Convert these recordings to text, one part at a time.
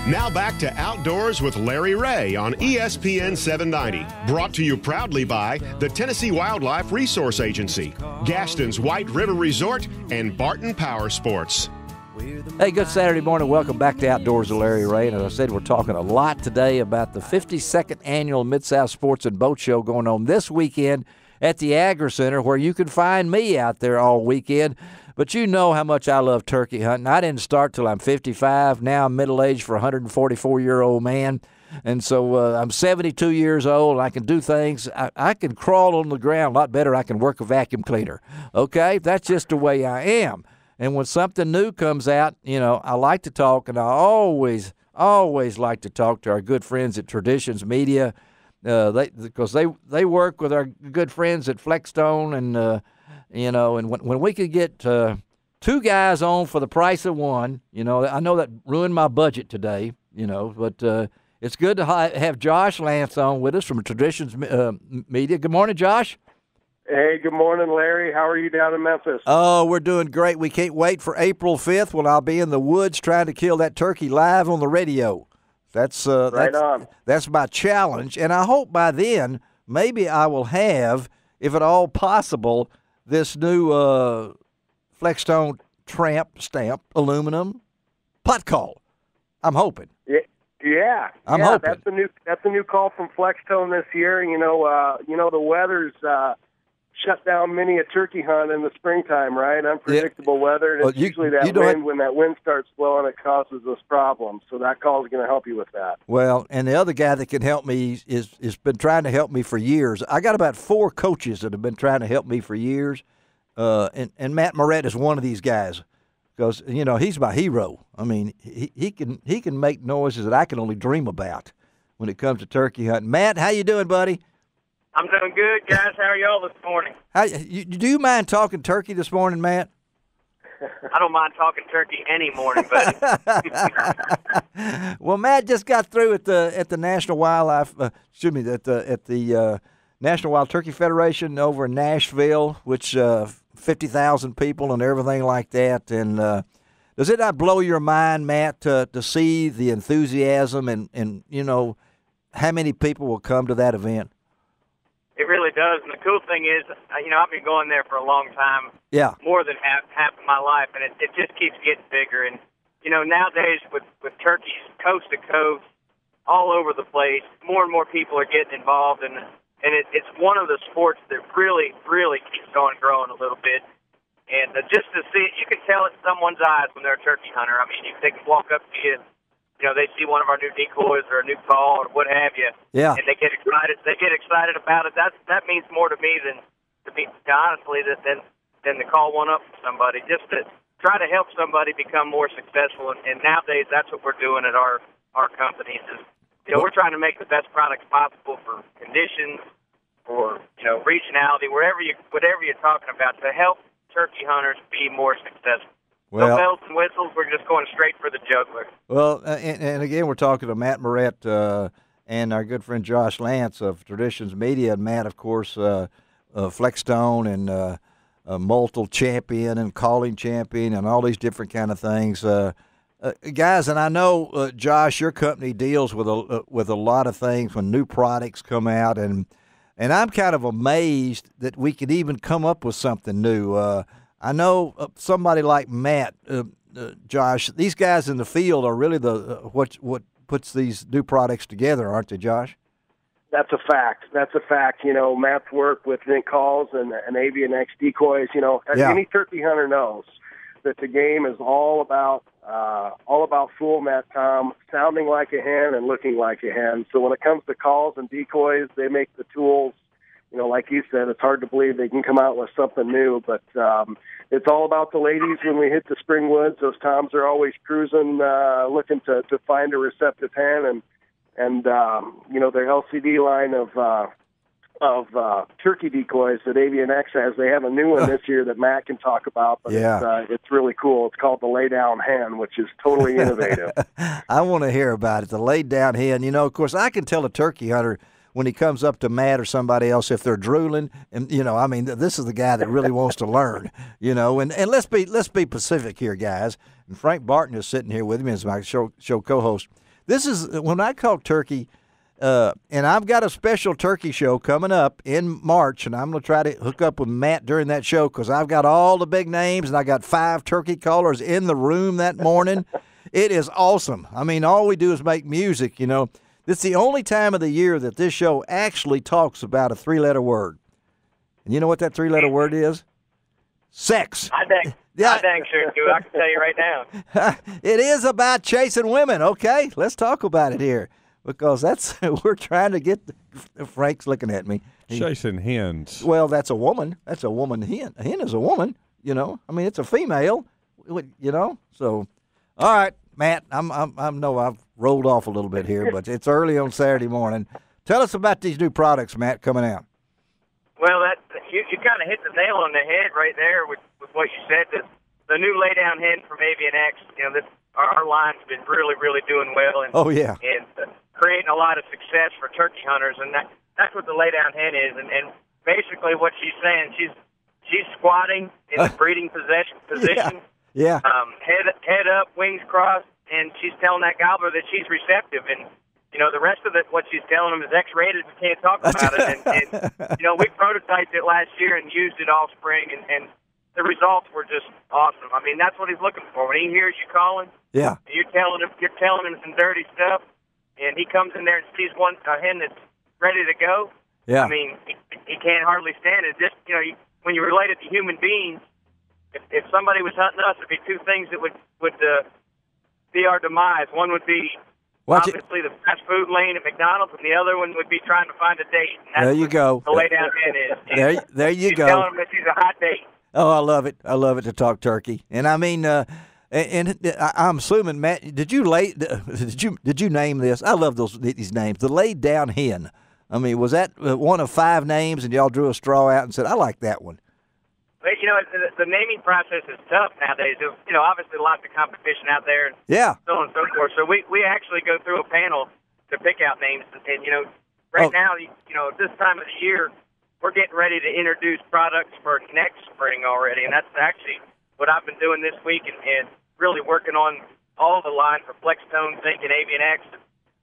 Now back to Outdoors with Larry Ray on ESPN 790. Brought to you proudly by the Tennessee Wildlife Resource Agency, Gaston's White River Resort, and Barton Power Sports. Hey, good Saturday morning. Welcome back to Outdoors with Larry Ray. And as I said, we're talking a lot today about the 52nd Annual Mid-South Sports and Boat Show going on this weekend at the Agri Center, where you can find me out there all weekend. But you know how much I love turkey hunting. I didn't start till I'm 55. Now I'm middle-aged for a 144-year-old man. And so I'm 72 years old. I can do things. I can crawl on the ground a lot better. I can work a vacuum cleaner. Okay? That's just the way I am. And when something new comes out, you know, I like to talk, and I always like to talk to our good friends at Traditions Media, because they work with our good friends at Flexstone, and you know, and when we could get two guys on for the price of one, you know, I know that ruined my budget today, you know, but it's good to have Josh Lance on with us from Traditions Media. Good morning, Josh. Hey, good morning, Larry. How are you down in Memphis? Oh, we're doing great. We can't wait for April 5th when I'll be in the woods trying to kill that turkey live on the radio. That's my challenge, and I hope by then maybe I will have, if at all possible, this new Flexstone Tramp Stamp aluminum pot call. I'm hoping. Yeah. I'm hoping. That's the new call from Flexstone this year. You know the weather's shut down many a turkey hunt in the springtime, right? Unpredictable weather. And it's usually that wind. When that wind starts blowing, it causes us problems. So that call is going to help you with that. Well, and the other guy that can help me is been trying to help me for years. I got about 4 coaches that have been trying to help me for years, and Matt Moret is one of these guys, because you know he's my hero. I mean, he can make noises that I can only dream about when it comes to turkey hunting. Matt, how you doing, buddy? I'm doing good, guys. How are y'all this morning? Do you mind talking turkey this morning, Matt? I don't mind talking turkey any morning, buddy. Well, Matt just got through at the National Wildlife. At the National Wild Turkey Federation over in Nashville, which 50,000 people and everything like that. And does it not blow your mind, Matt, to see the enthusiasm and you know how many people will come to that event? It really does, and the cool thing is, you know, I've been going there for a long time, more than half of my life, and it just keeps getting bigger. And you know, nowadays with turkeys coast to coast, all over the place, more and more people are getting involved, and it's one of the sports that really keeps on growing a little bit. And just to see it, you can tell it in someone's eyes when they're a turkey hunter. I mean, they can walk up to you. You know, they see one of our new decoys or a new call or what have you, and they get excited. They get excited about it. That means more to me than honestly than to call one up from somebody. Just to try to help somebody become more successful. And nowadays, that's what we're doing at our companies. Is, you know, we're trying to make the best products possible for conditions, for regionality, whatever you're talking about, to help turkey hunters be more successful. Well, no bells and whistles. We're just going straight for the jugular. Well, and again, we're talking to Matt Moret and our good friend Josh Lance of Traditions Media. And Matt, of course, Flexstone and multiple champion and calling champion and all these different kind of things. Guys, and I know, Josh, your company deals with a lot of things when new products come out. And I'm kind of amazed that we could even come up with something new. I know somebody like Matt, Josh, these guys in the field are really what puts these new products together, aren't they, Josh? That's a fact. You know, Matt's work with Zinc Calls and Avian X decoys, you know, any turkey hunter knows that the game is all about full Matt Tom, sounding like a hen and looking like a hen. So when it comes to calls and decoys, they make the tools. You know, like you said, it's hard to believe they can come out with something new, but it's all about the ladies when we hit the spring woods. Those toms are always cruising, looking to find a receptive hen, and you know, their LCD line of turkey decoys that Avian X has. They have a new one this year that Matt can talk about, but it's really cool. It's called the Lay Down Hen, which is totally innovative. I want to hear about it, the Lay Down Hen. You know, of course, I can tell a turkey hunter when he comes up to Matt or somebody else if they're drooling, and you know, I mean, this is the guy that really wants to learn, you know. And let's be Pacific here, guys. And Frank Barton is sitting here with me as my show co-host. This is when I call turkey, and I've got a special turkey show coming up in March, and I'm going to try to hook up with Matt during that show because I've got all the big names, and I got 5 turkey callers in the room that morning. It is awesome. I mean, all we do is make music, you know. It's the only time of the year that this show actually talks about a 3-letter word. And you know what that 3-letter word is? Sex. I dang sure do. I can tell you right now. It is about chasing women, okay? Let's talk about it here. Because we're trying to get, Frank's looking at me. Chasing hens. Well, that's a woman. That's a woman hen. A hen is a woman, you know. I mean, it's a female, you know. So, all right, Matt, I know I've rolled off a little bit here, but it's early on Saturday morning. Tell us about these new products, Matt, coming out. Well, you kind of hit the nail on the head right there with what you said. The new lay-down hen from Avian X, you know, our line's been really, really doing well. And, and creating a lot of success for turkey hunters, and that's what the lay-down hen is. And basically what she's saying, she's squatting in the breeding position. Yeah. Head up, wings crossed, and she's telling that gobbler that she's receptive. And, you know, the rest of what she's telling them is X-rated. We can't talk about it. And you know, we prototyped it last year and used it all spring, and the results were just awesome. I mean, that's what he's looking for. When he hears you calling, you're telling him some dirty stuff, and he comes in there and sees a hen that's ready to go. Yeah. I mean, he can't hardly stand it. Just, you know, when you relate it to human beings, if somebody was hunting us, it'd be 2 things that would be our demise. One would be obviously the fast food lane at McDonald's, and the other one would be trying to find a date. And there you go. The lay-down hen is. There you go. She's telling him that she's a hot date. Oh, I love it. I love it to talk turkey. And I mean, and I'm assuming, Matt, did you name this? I love these names. The laid down hen. I mean, was that one of 5 names, and y'all drew a straw out and said, "I like that one"? But, you know, the naming process is tough nowadays. You know, obviously lots of competition out there. Yeah. So on and so forth. So we actually go through a panel to pick out names, and you know, right now, you know, this time of the year, we're getting ready to introduce products for next spring already, and that's actually what I've been doing this week, and really working on all the line for Flextone, Zinc, and Avian X.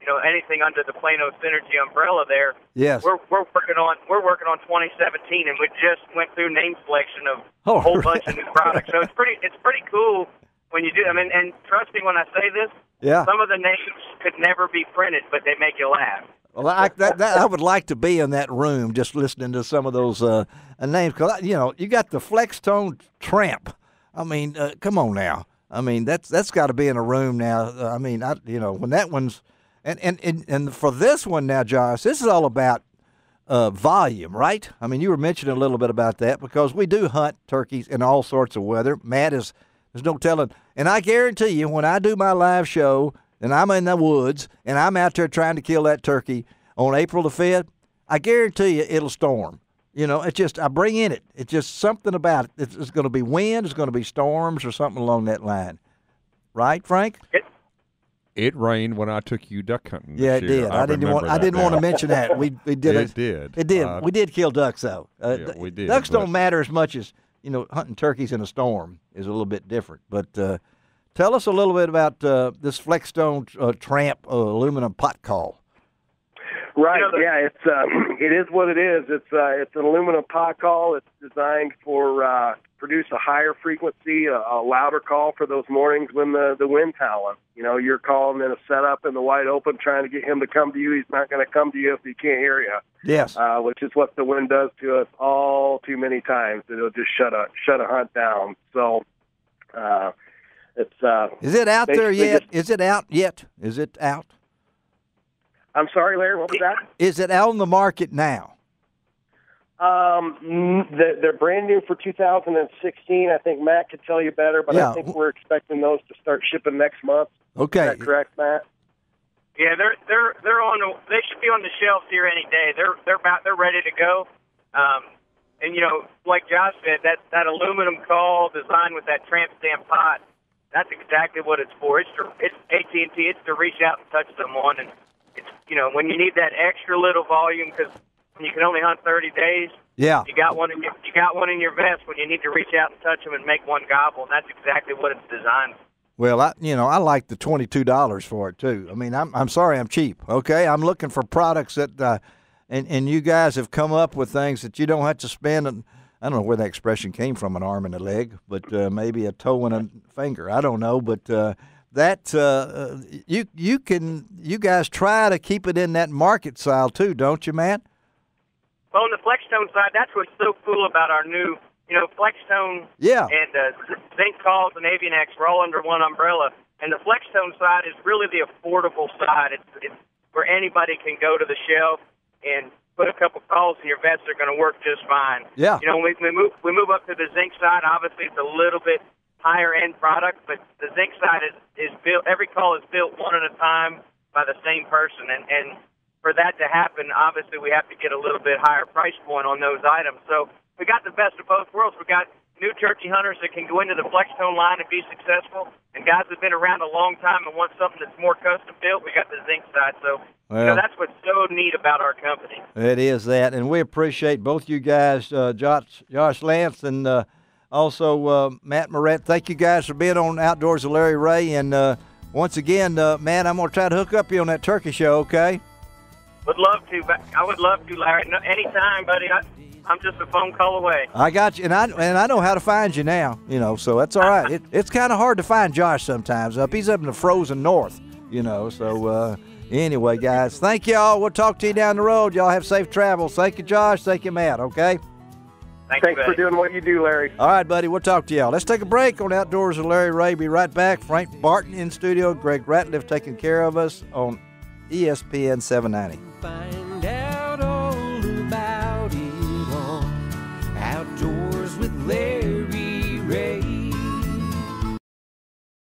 You know, anything under the Plano Synergy umbrella there. Yes. We're working on 2017, and we just went through name selection of a whole bunch of new products. So it's pretty cool when you do. I mean, and trust me when I say this. Yeah. Some of the names could never be printed, but they make you laugh. Well, I would like to be in that room just listening to some of those names. Because, you know, you got the Flextone Tramp. I mean, come on now. I mean, that's got to be in a room now. I mean, when that one's and for this one now, Josh, this is all about volume, right? I mean, you were mentioning a little bit about that because we do hunt turkeys in all sorts of weather. Matt there's no telling. And I guarantee you, when I do my live show and I'm in the woods and I'm out there trying to kill that turkey on April the 5th, I guarantee you it'll storm. You know, it's just, I bring in it. It's just something about it. It's going to be wind, it's going to be storms or something along that line. Right, Frank? It rained when I took you duck hunting. Yeah, it did. I didn't want to mention that. We did it. It did. It did. We did kill ducks, though. Yeah, we did. Ducks don't matter as much as, you know, hunting turkeys in a storm is a little bit different. But tell us a little bit about this Flextone Tramp aluminum pot call. Right. Yeah. It is what it is. It's an aluminum pot call. It's designed for produce a higher frequency, a louder call for those mornings when the wind's howling. You know, you're calling in a setup in the wide open, trying to get him to come to you. He's not going to come to you if he can't hear you. Yes. Which is what the wind does to us all too many times. It'll just shut a hunt down. So it's. Is it out there yet? Is it out yet? Is it out? I'm sorry, Larry, what was that? Is it out on the market now? They're brand new for 2016. I think Matt could tell you better, but I think we're expecting those to start shipping next month. Okay. Is that correct, Matt? Yeah, they're on. They should be on the shelves here any day. They're ready to go. And you know, like Josh said, that aluminum call designed with that tramp stamp pot. That's exactly what it's for. It's AT&T. It's to reach out and touch someone, and it's, you know, when you need that extra little volume, because when you can only hunt 30 days, yeah, you got one in your vest when you need to reach out and touch them and make one gobble, and that's exactly what it's designed Well, I like the $22 for it too. I mean, I'm sorry I'm cheap. Okay, I'm looking for products that, and you guys have come up with things that you don't have to spend. I don't know where that expression came from, an arm and a leg, but maybe a toe and a finger. I don't know, but you guys try to keep it in that market style too, don't you, Matt? Well, on the Flexstone side, that's what's so cool about our new, Flexstone and Zinc Calls and Avian-X are all under one umbrella. And the Flexstone side is really the affordable side. It's where anybody can go to the shelf and put a couple calls and your vets are going to work just fine. Yeah. When we move up to the Zinc side, obviously it's a little bit higher end product, but the Zinc side is built. Every call is built one at a time by the same person, and for that to happen, obviously we have to get a little bit higher price point on those items. So we got the best of both worlds. We got new turkey hunters that can go into the Flexstone line and be successful, and guys that have been around a long time and want something that's more custom built. We got the Zinc side. So that's what's so neat about our company. It is that, and we appreciate both you guys, Josh Lance and also Matt Moret. Thank you guys for being on Outdoors with Larry Ray. And once again, Matt, I'm going to try to hook up you on that turkey show, okay? Would love to. I would love to, Larry. No, anytime, buddy. I'm just a phone call away. I got you, and I know how to find you now, so that's all right. It's kind of hard to find Josh sometimes. He's up in the frozen north, so anyway, guys, thank y'all. We'll talk to you down the road. Y'all have safe travels. Thank you, Josh. Thank you, Matt, okay? Thanks for doing what you do, Larry. All right, buddy. We'll talk to y'all. Let's take a break on Outdoors with Larry Ray. Be right back. Frank Barton in studio. Greg Ratliff taking care of us on ESPN 790.